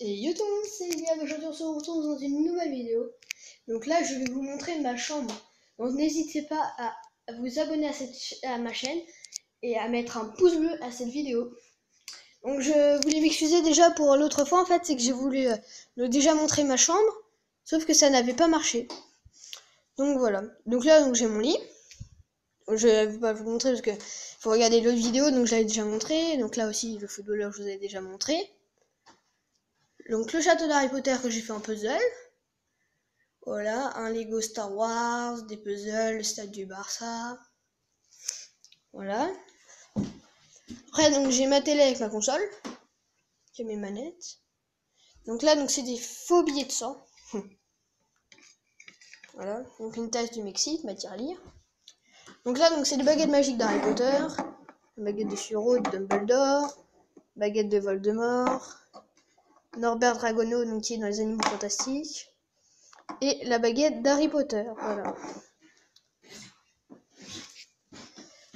Et yo tout le monde, c'est Elia, aujourd'hui on se retrouve dans une nouvelle vidéo. Donc là je vais vous montrer ma chambre. Donc n'hésitez pas à vous abonner à ma chaîne et à mettre un pouce bleu à cette vidéo. Donc je voulais m'excuser déjà pour l'autre fois, en fait c'est que j'ai voulu déjà montrer ma chambre, sauf que ça n'avait pas marché. Donc voilà, donc là j'ai mon lit. Je ne vais pas vous montrer parce que faut regarder l'autre vidéo, donc je l'avais déjà montré. Donc là aussi le footballeur je vous ai déjà montré. Donc le château d'Harry Potter que j'ai fait en puzzle. Voilà, un Lego Star Wars, des puzzles, le stade du Barça. Voilà. Après donc j'ai ma télé avec ma console. J'ai mes manettes. Donc là donc c'est des faux billets de sang. Voilà, donc une tasse du Mexique, matière à lire. Donc là donc c'est des baguettes magiques d'Harry Potter, une baguette de Suro et de Dumbledore, baguette de Voldemort, Norbert Dragono donc qui est dans les Animaux Fantastiques, et la baguette d'Harry Potter, voilà.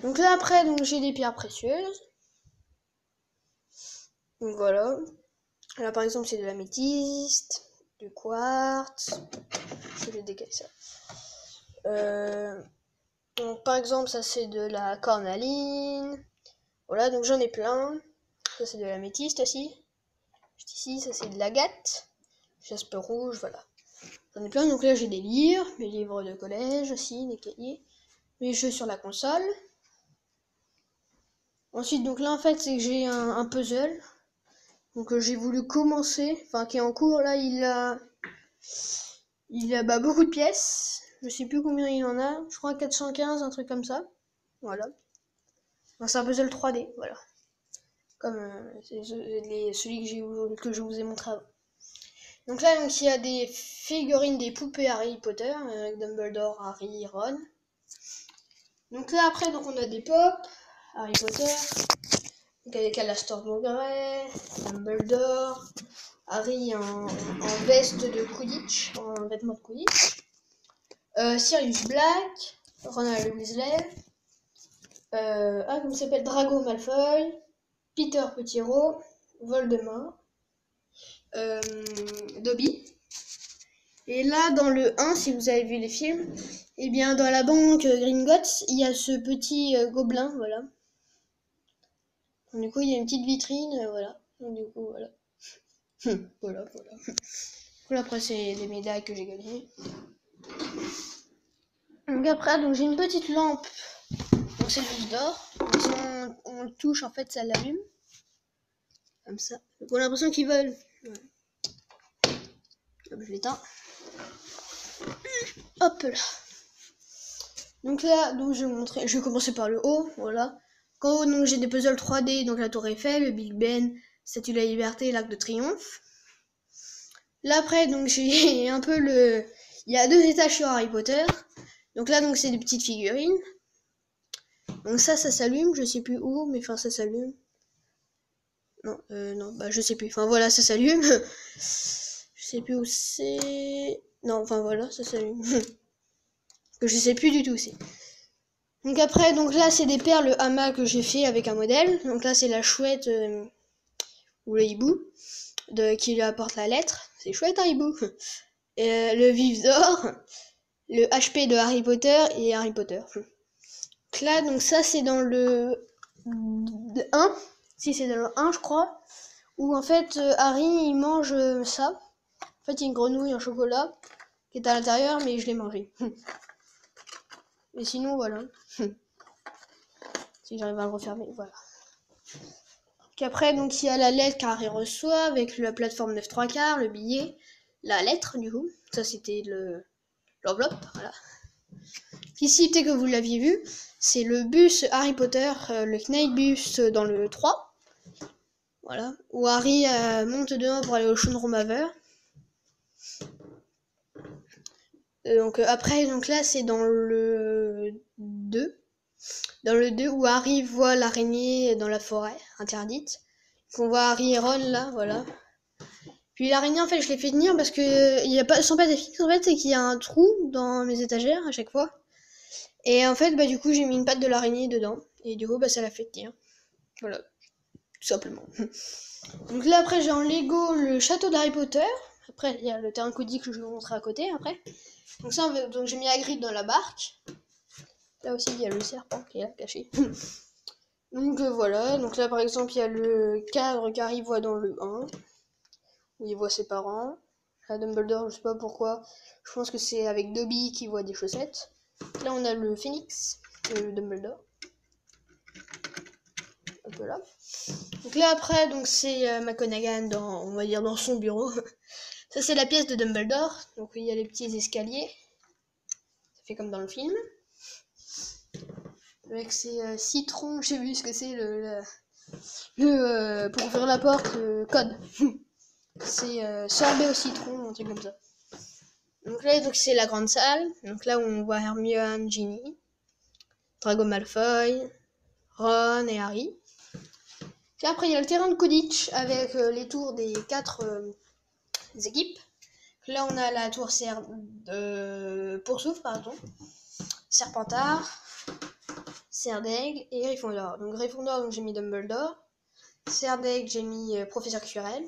Donc là après donc j'ai des pierres précieuses. Donc voilà. Là par exemple c'est de l'améthyste, du quartz. Je vais décaler ça. Donc par exemple ça c'est de la cornaline. Voilà donc j'en ai plein. Ça c'est de l'améthyste aussi. Juste ici ça c'est de l'agate. Jaspe rouge, voilà. J'en ai plein, donc là j'ai des livres, mes livres de collège aussi, des cahiers, mes jeux sur la console. Ensuite donc là en fait c'est que j'ai un puzzle. Donc j'ai voulu commencer, enfin qui est en cours là, il a beaucoup de pièces. Je sais plus combien il en a, je crois 415, un truc comme ça. Voilà. C'est un puzzle 3D, voilà. Comme celui que je vous ai montré avant. Donc là donc il y a des figurines des poupées Harry Potter avec Dumbledore, Harry, Ron. Donc là après donc on a des pop Harry Potter. Donc avec Alastor Mowgray, Dumbledore, Harry en veste de Quidditch, en vêtements de Quidditch. Sirius Black, Ronald Weasley, comment il s'appelle, Drago Malfoy, Peter Pettigrew, Voldemort, Dobby. Et là, dans le 1, si vous avez vu les films, eh bien, dans la banque Gringotts, il y a ce petit gobelin, voilà. Donc, du coup, il y a une petite vitrine, voilà. Donc, du coup, voilà. Voilà. Voilà, après, c'est des médailles que j'ai gagnées. Donc après, donc j'ai une petite lampe. Donc c'est juste d'or. Si on le touche, en fait, ça l'allume. Comme ça. Donc on a l'impression qu'ils veulent. Ouais. Hop, je l'éteins. Hop là. Donc là, donc je vais commencer par le haut, voilà. Qu'en haut, donc j'ai des puzzles 3D, donc la Tour Eiffel, le Big Ben, Statue de la Liberté, l'Arc de Triomphe. Là après, donc j'ai un peu il y a 2 étages sur Harry Potter. Donc là, donc c'est des petites figurines. Donc ça s'allume, je sais plus où, mais enfin ça s'allume. Non, bah je sais plus. Enfin voilà, ça s'allume. Je sais plus où c'est. Non, enfin voilà, ça s'allume. Que je sais plus du tout où c'est. Donc après, donc là c'est des perles hama que j'ai fait avec un modèle. Donc là c'est la chouette ou le hibou qui lui apporte la lettre. C'est chouette un hibou. Le vif d'or, le HP de Harry Potter et Harry Potter. Donc là donc ça c'est dans le 1. Si c'est dans le 1 je crois. Où en fait Harry il mange ça. En fait il y a une grenouille en chocolat qui est à l'intérieur mais je l'ai mangé. Mais sinon voilà. Si j'arrive à le refermer, voilà. Qu'après donc il y a la lettre qu'Harry reçoit avec la plateforme 9/3, le billet, la lettre du coup. Ça c'était l'enveloppe, voilà. Ici peut-être que vous l'aviez vu, c'est le bus Harry Potter, le Knightbus dans le 3. Voilà, où Harry monte dedans pour aller au chaudron baveur. Donc après, donc là c'est dans le 2. Dans le 2 où Harry voit l'araignée dans la forêt interdite. On voit Harry et Ron là, voilà. Puis l'araignée en fait je l'ai fait tenir parce que il y a pas sans pas fixe en fait, c'est qu'il y a un trou dans mes étagères à chaque fois. Et en fait bah du coup j'ai mis une patte de l'araignée dedans et du coup bah ça l'a fait tenir. Voilà. tout simplement. Donc là après j'ai en Lego le château d'Harry Potter. Après il y a le terrain Cody que je vais vous montrer à côté après. Donc ça donc j'ai mis Hagrid dans la barque. Là aussi il y a le serpent qui est là caché. Donc voilà, donc là par exemple il y a le cadre qu'Harry voit dans le 1. Où il voit ses parents. Là Dumbledore je sais pas pourquoi. Je pense que c'est avec Dobby qui voit des chaussettes. Là on a le phénix, le Dumbledore. Un peu là. Donc là après donc c'est McGonagall dans, on va dire dans son bureau. Ça c'est la pièce de Dumbledore. Donc il y a les petits escaliers. Ça fait comme dans le film. Avec ces citrons, j'ai vu ce que c'est pour ouvrir la porte, le code. C'est sorbet au citron, un truc comme ça. Donc là donc c'est la grande salle. Donc là où on voit Hermione, Ginny, Drago Malfoy, Ron et Harry. Puis après il y a le terrain de Quidditch avec les tours des 4 équipes. Là on a la tour Poursouf, pardon, Serpentard, Serdaigle et Gryffondor. Donc Gryffondor donc j'ai mis Dumbledore, Serdaigle j'ai mis Professeur Quirrell.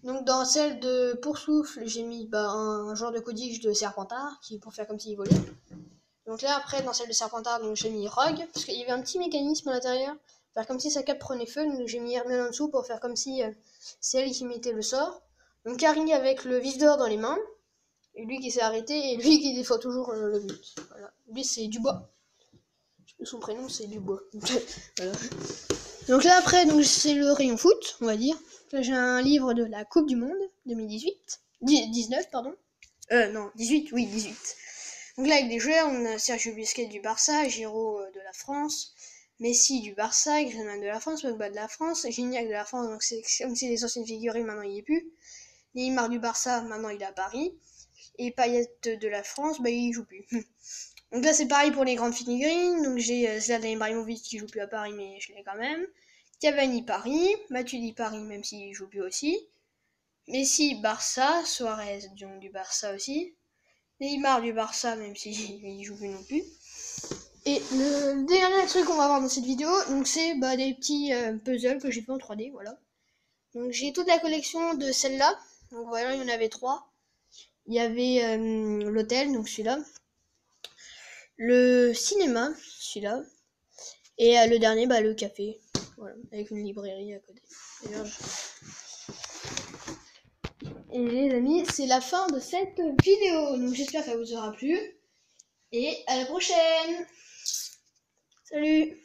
Donc dans celle de Poursoufle j'ai mis un genre de Quidditch de Serpentard qui pour faire comme s'il volait. Donc là après dans celle de Serpentard donc j'ai mis Rogue parce qu'il y avait un petit mécanisme à l'intérieur, faire comme si sa cape prenait feu, donc j'ai mis Hermione en dessous pour faire comme si c'est elle qui mettait le sort. Donc Harry avec le vif d'or dans les mains, et lui qui s'est arrêté, et lui qui défend toujours le but. Voilà. Lui c'est Dubois. Son prénom c'est Dubois. Voilà. Donc là après donc c'est le rayon foot, on va dire. Là j'ai un livre de la Coupe du Monde 19 pardon. Non, 18, oui 18. Donc là avec des joueurs, on a Sergio Busquets du Barça, Giroud de la France, Messi du Barça, Griezmann de la France, Pogba de la France, Gignac de la France, donc c'est comme si les anciennes figurines, maintenant il n'y est plus. Neymar du Barça, maintenant il est à Paris. Et Payet de la France, il joue plus. Donc là c'est pareil pour les grandes figurines, donc j'ai Zlatan Ibrahimovic qui joue plus à Paris mais je l'ai quand même. Cavani Paris, Matuidi Paris même s'il joue plus aussi. Messi Barça, Suarez donc du Barça aussi. Neymar du Barça même s'il joue plus non plus. Et le dernier truc qu'on va voir dans cette vidéo, donc c'est des petits puzzles que j'ai fait en 3D, voilà. Donc j'ai toute la collection de celles-là. Donc voilà, il y en avait 3. Il y avait l'hôtel, donc celui-là. Le cinéma, celui-là. Et le dernier, le café. Voilà, avec une librairie à côté. Et les amis, c'est la fin de cette vidéo. Donc j'espère que ça vous aura plu. Et à la prochaine. Salut.